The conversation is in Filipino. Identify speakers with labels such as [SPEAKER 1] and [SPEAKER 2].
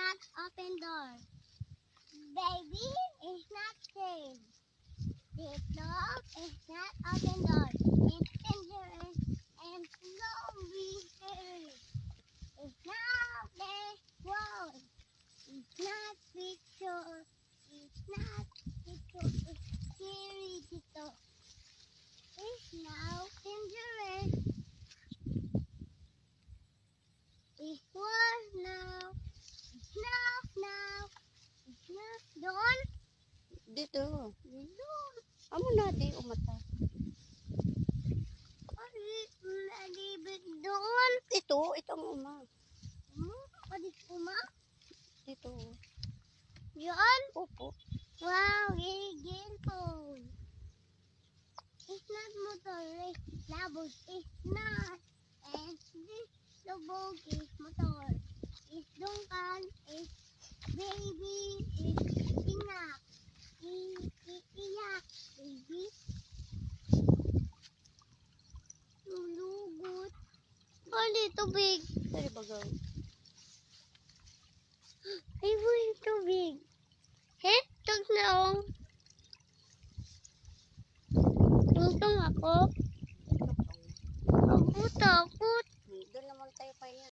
[SPEAKER 1] not open door. Baby is not safe. This dog is not open door. It's dangerous and slowly scary. It's not the world. It's not picture. It's not picture. It's scary dito. It's now dangerous. It was now. It's now. It's not doon.
[SPEAKER 2] Dito.
[SPEAKER 1] Dito.
[SPEAKER 2] Amo na di umata.
[SPEAKER 1] Nalibig doon.
[SPEAKER 2] Itong uma.
[SPEAKER 1] Padit uma.
[SPEAKER 2] Dito.
[SPEAKER 1] Yan.
[SPEAKER 2] Opo.
[SPEAKER 1] Wow, gigil po. It's not motor. Labog is not. And this labog is motor. Is dungkan. Is baby. Is inak. Iiyak. Baby. Lulugot. Pali tubig.
[SPEAKER 2] Dari bagaw.
[SPEAKER 1] Ay, boy, tubig. Tug na ong. Tugtong ako.